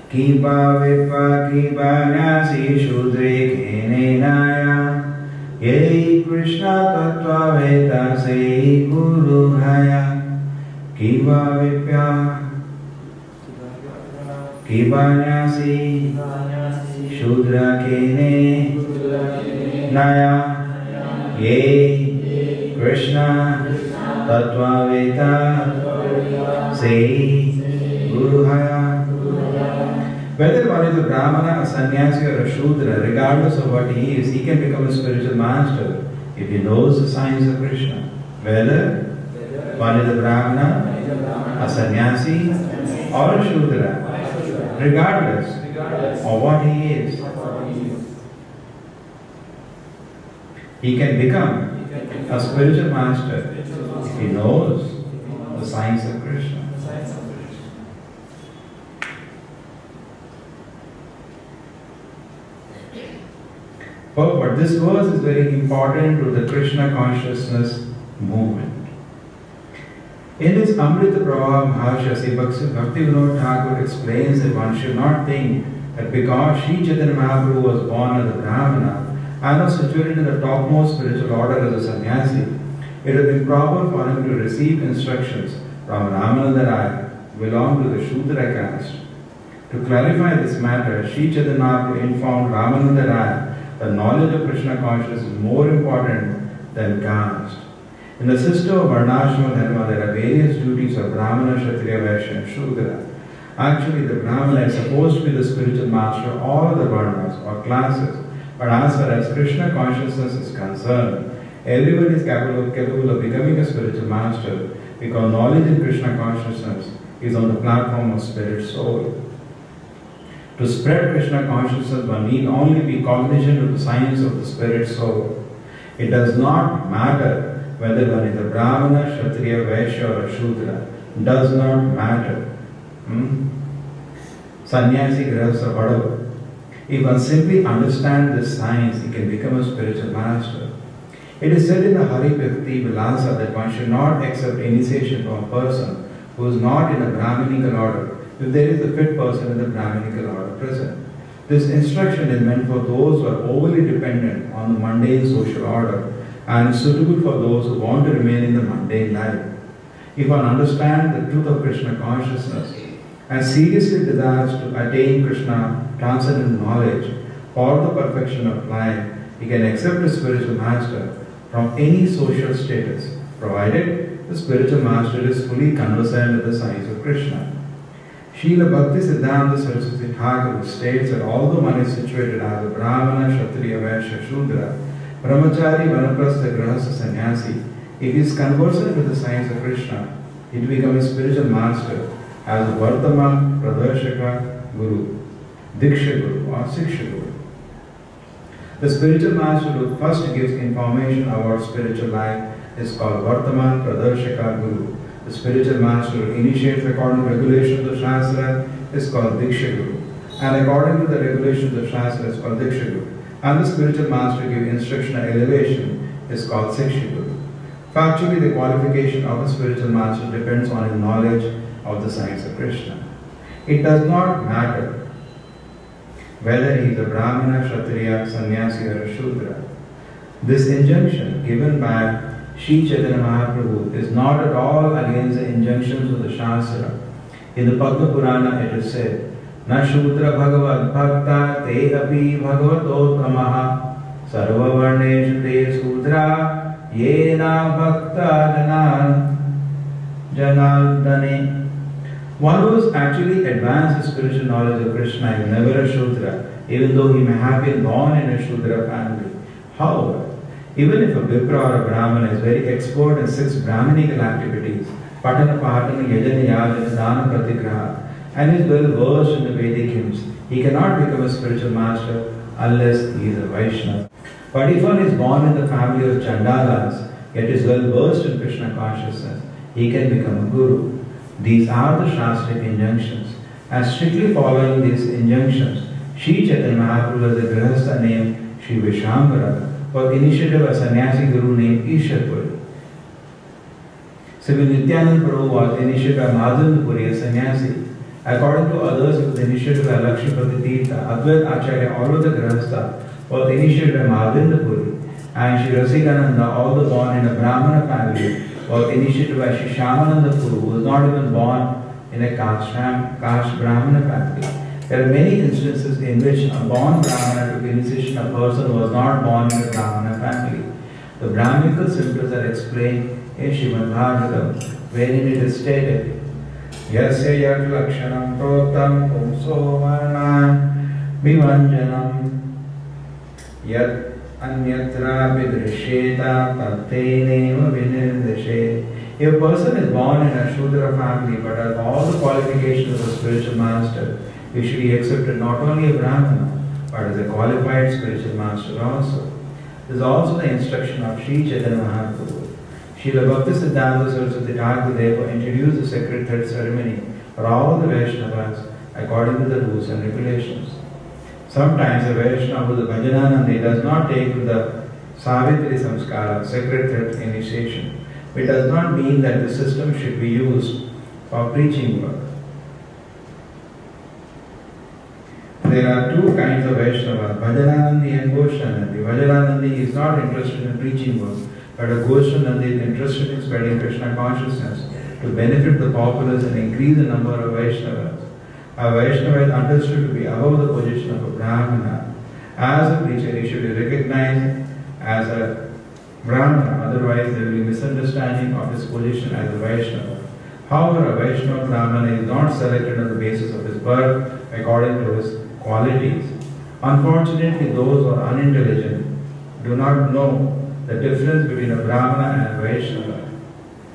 Kipa Vipa Kipa Nyasi Shudre Kene Naya Ye Krishna Tattva Veda Se Guru Haya Kipa Vipya Kipa Nyasi Shudra Kene Naya Ye Krishna Tattva Veda Se Guru Haya. Whether one is a Brahmana, a sannyasi or a Shudra, regardless of what he is, he can become a spiritual master if he knows the signs of Krishna. Whether one is a Brahmana, a sannyasi or a Shudra, regardless of what he is, he can become a spiritual master if he knows the signs of Krishna. But this verse is very important to the Krishna consciousness movement. In his Amrita Prabha Bhashya, Sri Bhaktivinoda Thakur explains that one should not think that because Sri Chaitanya Mahaprabhu was born as a Brahmana and was situated in the topmost spiritual order as a sannyasi, it is improper for him to receive instructions from Ramananda Raya, who belonged to the Shudra caste. To clarify this matter, Sri Chaitanya Mahaprabhu informed Ramananda Raya the knowledge of Krishna consciousness is more important than caste. In the system of Varnashram Dharma, there are various duties of Brahmana, Kshatriya, Vaishya and Shudra. Actually, the Brahmana is supposed to be the spiritual master of all the Varnas or classes. But as far as Krishna consciousness is concerned, everyone is capable of becoming a spiritual master because knowledge in Krishna consciousness is on the platform of spirit soul. To spread Krishna consciousness, one need only be cognizant of the science of the spirit soul. It does not matter whether one is a Brahmana, Kshatriya, Vaishya or a Shudra. It does not matter. Sannyasi, Grihastha, whatever. If one simply understands this science, he can become a spiritual master. It is said in the Hari Bhakti Vilasa that one should not accept initiation from a person who is not in a Brahminical order if there is a fit person in the Brahminical order present. This instruction is meant for those who are overly dependent on the mundane social order and is suitable for those who want to remain in the mundane life. If one understands the truth of Krishna consciousness and seriously desires to attain Krishna transcendent knowledge for the perfection of life, he can accept a spiritual master from any social status, provided the spiritual master is fully conversant with the science of Krishna. Srila Bhakti Siddhanta Saraswati Thakur states that although one is situated as a Brahmana, Kshatriya, Vaishya, Shudra, Brahmachari, Vanaprastha, Grihastha, Sannyasi, if he is conversant with the science of Krishna, he will become a spiritual master as a Vartama, Pradarshaka, Guru, Diksha Guru or Siksha Guru. The spiritual master who first gives information about spiritual life is called Vartama, Pradarshaka, Guru. The spiritual master who initiates according to regulations of Shastra is called Diksha Guru. And according to the regulations of Shastra is called Diksha Guru. And the spiritual master who gives instruction and elevation is called Siksha Guru. Factually, the qualification of a spiritual master depends on his knowledge of the science of Krishna. It does not matter whether he is a Brahmana, Kshatriya, Sannyasi or a Shudra. This injunction given by Sri Chaitanya Mahaprabhu is not at all against the injunctions of the Shastra. In the Padma Purana it is said, Na Shudra Bhagavad Bhakta Te Api Bhagavato Kamaha Sarva Varneshu Te Sudra Yena Bhakta Janaldane. One who is actually advanced in spiritual knowledge of Krishna is never a Shudra, even though he may have been born in a Shudra family. However, even if a Vipra or a Brahmana is very expert in 6 Brahminical activities, Patana, Pahatana, Yajana, Yajana, Dana, Pratigraha, and is well versed in the Vedic hymns, he cannot become a spiritual master unless he is a Vaishnava. But if one is born in the family of Chandalas, yet is well versed in Krishna consciousness, he can become a Guru. These are the Shastric injunctions. And strictly following these injunctions, Sri Chaitanya Mahaprabhu has a Grihastha named Sri Vishambara, for initiative a sannyasi guru named Isharpuri. Sri Nityananda Prabhu was initiated by Madhavendra Puri, a sannyasi, According to others, it was initiated by Lakshmipati Tirtha. Advaita Acharya, all of the Grahastha, was initiated by Madhavendra Puri. And Shri Rasikananda, although born in a Brahmana family, was initiated by Shri Shyamananda Puri, who was not even born in a caste Brahmana family. There are many instances in which a born Brahmana took initiation a person who was not born in a Brahmana family. The Brahminical symptoms are explained in Srimad Bhagavatam, wherein it is stated, Yasya yad lakshanam protam pumso varnan vivanjanam yad anyatra vidrisheta tatteneva vinirdeshe. If a person is born in a Shudra family but has all the qualifications of a spiritual master, he should be accepted not only a Brahmana but as a qualified spiritual master also. This is also the instruction of Sri Chaitanya Mahaprabhu. Srila Bhaktisiddhanta Saraswati Thakur therefore introduced the sacred thread ceremony for all the Vaishnavas according to the rules and regulations. Sometimes a Vaishnava with the Bhajananandi does not take to the Savitri Samskara, sacred thread initiation. It does not mean that the system should be used for preaching work. There are two kinds of Vaishnava, Bhajananandi and Goshanandi. Bhajananandi is not interested in preaching work, but a Goshanandi is interested in spreading Krishna consciousness to benefit the populace and increase the number of Vaishnavas. A Vaishnava is understood to be above the position of a Brahmana. As a preacher, he should be recognized as a Brahmana, otherwise there will be misunderstanding of his position as a Vaishnava. However, a Vaishnava Brahmana is not selected on the basis of his birth according to his qualities. Unfortunately, those who are unintelligent do not know the difference between a Brahmana and a Vaishnava.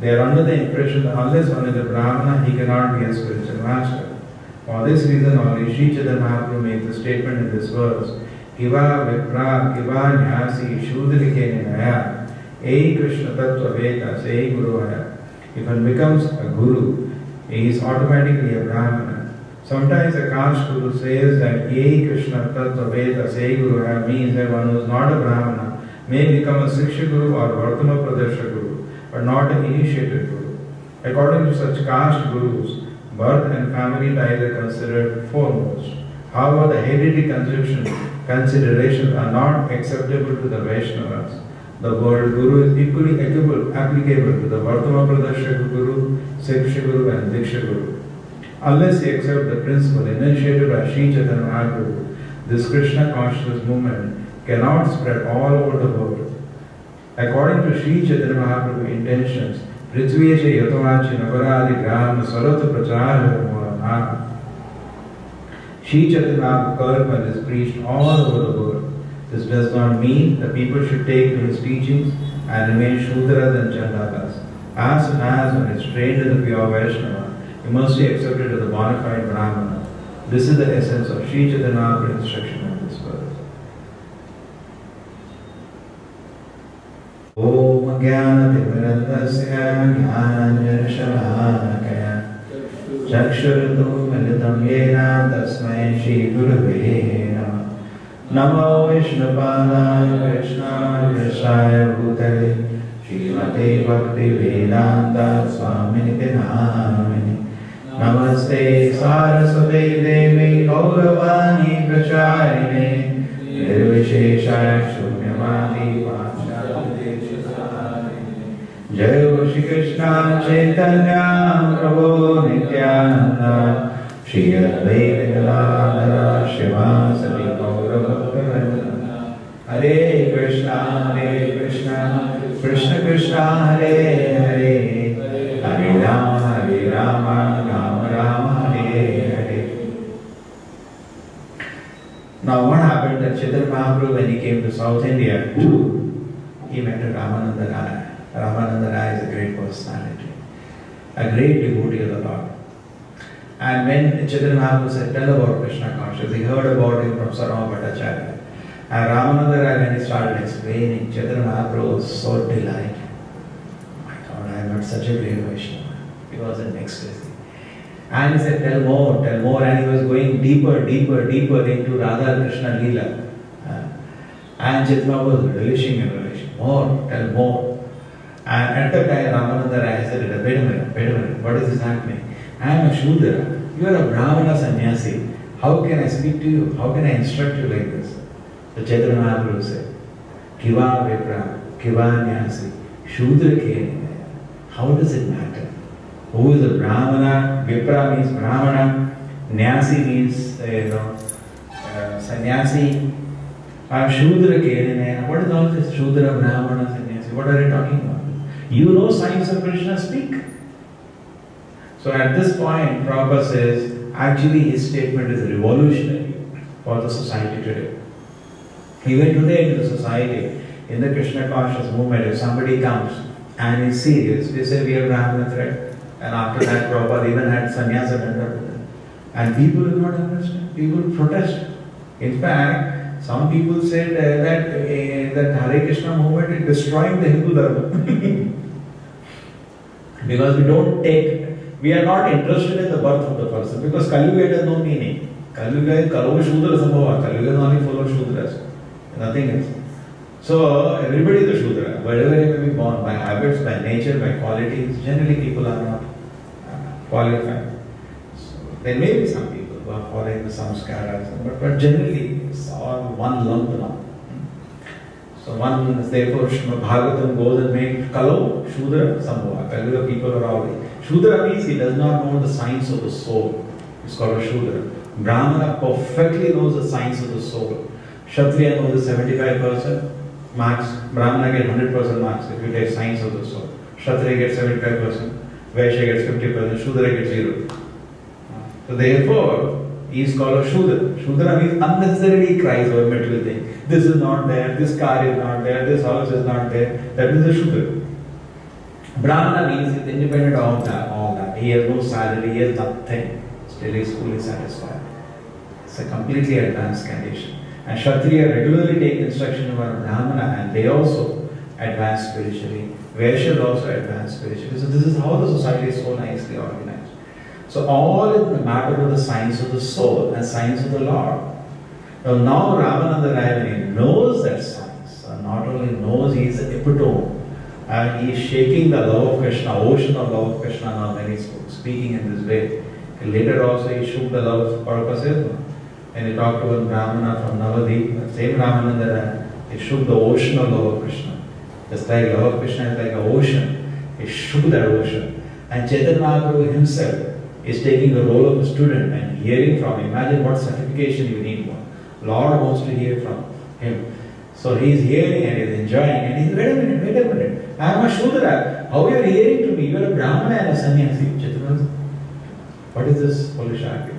They are under the impression that unless one is a Brahmana, he cannot be a spiritual master. For this reason, only Sri Chaitanya Mahaprabhu makes a statement in this verse, Kiva Vipra Kiva Nyasi Shudrike Ninaya Ei Krishna Tattva Veda Sei Guru Haya. If one becomes a Guru, he is automatically a Brahmana. Sometimes a caste Guru says that Ei Krishna Tattva Veda Sei Guru Haya means that one who is not a Brahmana may become a Siksha Guru or Vartama Pradesha Guru, but not an initiated Guru. According to such caste Gurus, birth and family ties are considered foremost. However, the hereditary considerations are not acceptable to the Vaishnavas. The word Guru is equally applicable to the Vartama Pradesha Guru, Siksha Guru and Diksha Guru. Unless he accepts the principle initiated by Sri Chaitanya Mahaprabhu, this Krishna consciousness movement cannot spread all over the world. According to Sri Chaitanya Mahaprabhu's intentions, Prithviyecha Yatavachi Nagaradi Grama Sarata Prachara Morana. Sri Chaitanya Mahaprabhu is preached all over the world. This does not mean that people should take to his teachings and remain Shudras and Chandakas. As soon as one is trained in the pure Vaishnava, he must be accepted as a bona fide Brahmana. This is the essence of Sri Chaitanya Mahaprabhu's instruction in this verse. Om Jnana-timirandasya Jnana-nirashalakaya Chakshuratu militam yena tasmai Shri Gurave Namah. Namo Vishnupalaya Krishna Krishaya Bhutale Srimate Bhakti Vedanta Swaminiti Namini. Namaste Saraswati Devi Gauravani Pracharine Nirvisheshaya Shunyavadi Jai Shri Krishna Chaitanya Prabhu Nityananda Shri Advaita Gadadhara Shivasati Gaura Bhakta Hare Krishna Krishna Krishna Hare Hare Hare Rama Rama Rama Hare Hare. Now what happened that Chaitanya Mahaprabhu, when he came to South India too, he met a Ramananda Raya. Ramananda Raya is a great personality, a great devotee of the Lord. And when Chaitanya Mahaprabhu said, tell about Krishna consciousness, he heard about him from Sarvabhauma Bhattacharya. And Ramananda Raya, when he started explaining, Chaitanya Mahaprabhu was so delighted. My God, I have met such a great Vaishnava. He was in ecstasy. And he said, tell more, and he was going deeper into Radha Krishna Leela. And Chaitanya was relishing and relishing. More, tell more. And at that time, Ramananda Raya said, wait a minute, what is this happening? I am a Shudra. You are a Brahmana sannyasi. How can I speak to you? How can I instruct you like this? The Chaitanya Mahaprabhu said, Kiva Vipra, Kiva Nyasi, Shudra Ke. How does it matter? Who is a Brahmana? Vipra means Brahmana. Nyasi means, sannyasi. Shudra Ke. What is all this Shudra, Brahmana, sannyasi? What are you talking about? You know signs of Krishna, speak. So at this point, Prabhupada says, actually his statement is revolutionary for the society today. Even today in the society, in the Krishna conscious movement, if somebody comes and is serious, they say we are Brahmana threat. And after that, Prabhupada even had sannyasa danda with them. And people will not understand. People will protest. In fact, some people said that Hare Krishna movement is destroying the Hindu Dharma. Because we are not interested in the birth of the person. Because Kali Yuga has no meaning. Kali Yuga is Kalo Shudra Sambhava. Kali Yuga is only full of Shudras. Nothing else. So everybody is a Shudra. Wherever he may be born, by habits, by nature, by qualities, generally people are not qualified. So there may be some people who are following the samskaras, but generally it's all one lump now. So therefore Bhagavatam goes and makes Kalo Shudra Sambhava. Kali Yuga people are all Shudra means he does not know the science of the soul. It's called a Shudra. Brahmana perfectly knows the science of the soul. Kshatriya knows the 75% marks. Brahmana gets 100% marks if you take science of the soul. Kshatriya gets 75%. Vaishya gets 50%. Shudra gets 0. So therefore, he is called a Shudra. Shudra means unnecessarily cries over material thing. This is not there, this car is not there, this house is not there. That is a Shudra. Brahmana means he's independent of all that. He has no salary, he has nothing. Still he is fully satisfied. It's a completely advanced condition. And Kshatriya regularly take instruction from a Brahmana and they also advance spiritually. Vaishyas also advance spiritually. So this is how the society is so nicely organized. So all in the matter of the science of the soul and science of the Lord. Now Ramananda Rai, when he knows that science, not only knows, he is the epitome. And he is shaking the love of Krishna, ocean of love of Krishna now when he is speaking in this way. Later also he shook the love of Prabhupada. And he talked to a Brahmana from Navadip, the same Ramananda, he shook the ocean of love of Krishna. Just like love of Krishna is like an ocean, he shook that ocean. And Chaitanya Mahaprabhu himself is taking the role of a student and hearing from him. Imagine what certification you need for. Lord wants to hear from him. So he is hearing and he is enjoying and he says, wait a minute. I am a Shudra. How are you hearing to me? You are a Brahmana and a sannyasi. Chaitanya, what is this foolish argument?